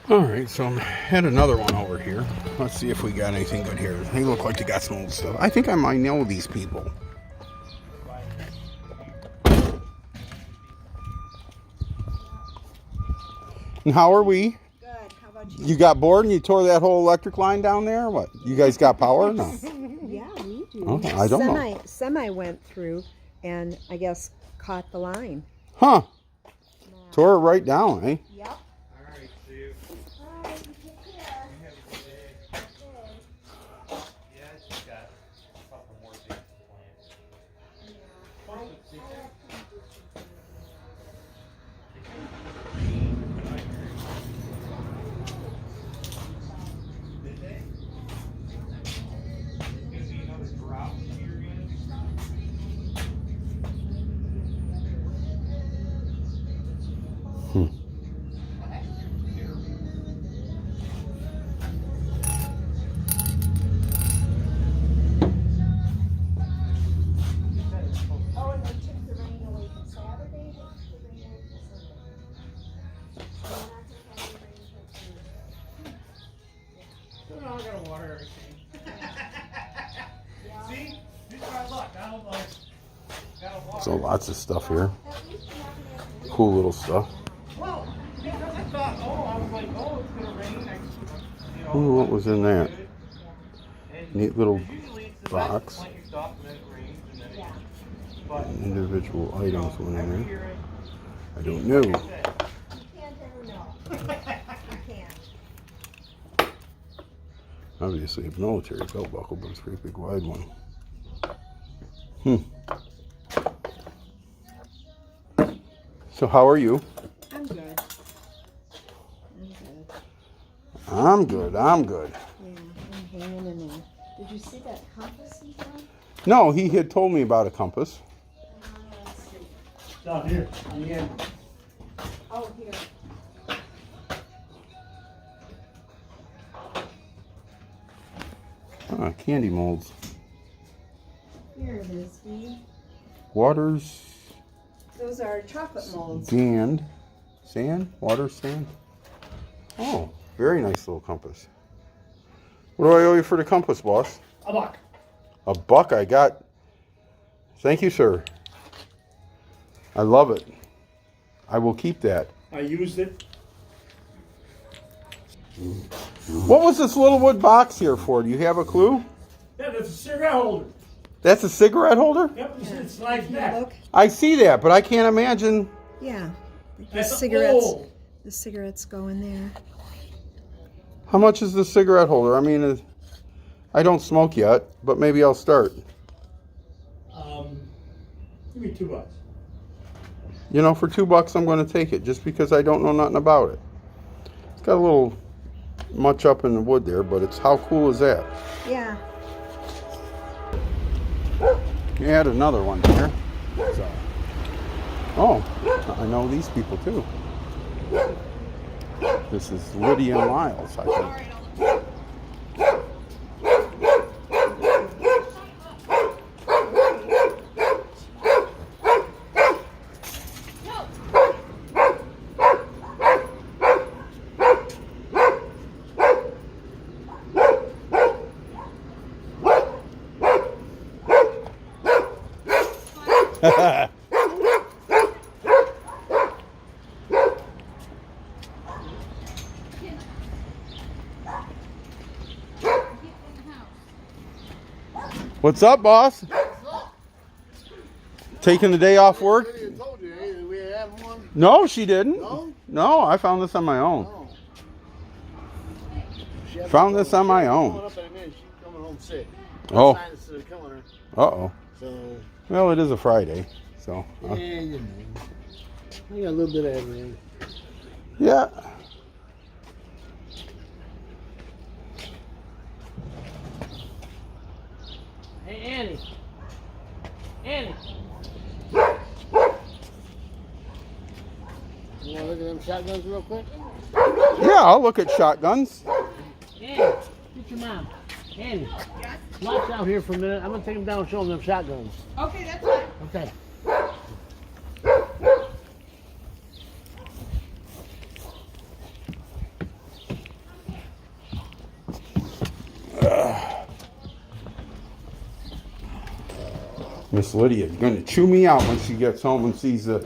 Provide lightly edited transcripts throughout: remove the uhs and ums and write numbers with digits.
Alright, so I had another one over here. Let's see if we got anything good here. They look like they got some old stuff. I think I might know these people. And how are we? Good. How about you? You got bored and you tore that whole electric line down there? Or what? You guys got power? No. Yeah, we do. Oh, I don't know. Semi went through and I guess caught the line. Huh. Tore it right down, eh? Yep. All right, Sue. All right, you take care. You have a good day. Okay. Yeah, I just got a couple more things to plan. Did they? Gonna be another drought here again? Oh, and they took the rain away from Saturday. They took the rain away from Sunday. So we're not gonna have any rain till Thursday. No, I gotta water everything. See? This is my luck. I don't like. Gotta water. So lots of stuff here. At least we haven't had to Cool little stuff. Well, because I thought, I was like, it's gonna rain. Ooh, what was in that? And Neat little usually it's the box. best to plant your stuff and then it rains and then Yeah. but Individual items went in every there. year I don't know. You can't ever know. You can't. Obviously a military belt buckle, but it's a pretty big wide one. So how are you? I'm good. I'm good. I'm good. Yeah, I'm hanging in there. Did you see that compass he found? No, he had told me about a compass. Let's see. Down here, on the end. Oh, here. Candy molds. Here it is, Flea. Waters, Those are chocolate molds. sand, water, sand. Oh, very nice little compass. What do I owe you for the compass, boss? A buck. A buck I got. Thank you, sir. I love it. I will keep that. I used it. What was this little wood box here for? Do you have a clue? Yeah, that's a cigarette holder. That's a cigarette holder? Yep, it slides back. Look. I see that, but I can't imagine. Yeah. The That's cigarettes. old. The cigarettes go in there. How much is the cigarette holder? I mean, I don't smoke yet, but maybe I'll start. Give me $2. You know, for $2, I'm going to take it just because I don't know nothing about it. It's got a little much up in the wood there, but it's how cool is that? Yeah. You had another one here. So. Oh, I know these people too. This is Lydia and Lyles, I think. What's up, boss? Taking the day off work? I told you, hey, we have one. No, she didn't. No? No, I found this on my own. Oh. She had Found to this on my she's own. coming up in a minute. She's coming home sick. Oh. Sinuses are killing her. Uh-oh. So, Well, it is a Friday, so. yeah, you know. I got a little bit of everything. Yeah. Hey, Annie. Annie. You want to look at them shotguns real quick? Yeah, I'll look at shotguns. Annie, get your mom. Annie. Watch out here for a minute. I'm going to take them down and show them them shotguns. Okay, that's fine. Okay. Miss Lydia's gonna chew me out when she gets home and sees the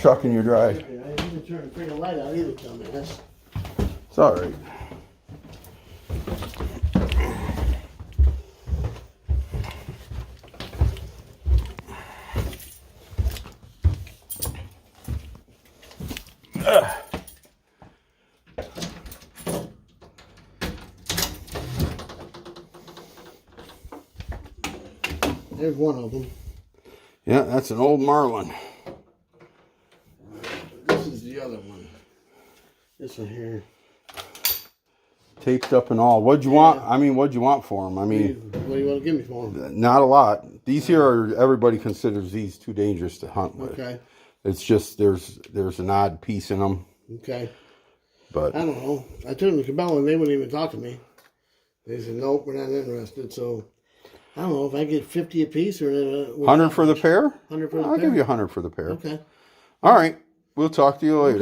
truck in your drive. I didn't even turn the freaking light out either, dumbass. It's all right. There's one of them. Yeah, that's an old Marlin. This is the other one. This one here. Taped up and all. What'd you want? I mean, what'd you want for them? I mean, What do you want to give me for them? not a lot. These here are, everybody considers these too dangerous to hunt with. Okay. It's just there's an odd piece in them, Okay. but I don't know. I took them to Cabela and they wouldn't even talk to me. They said, nope, we're not interested. So, I don't know if I get 50 a piece or... 100 for the pair? 100 for the I'll pair? give you 100 for the pair. Okay. All right. We'll talk to you later.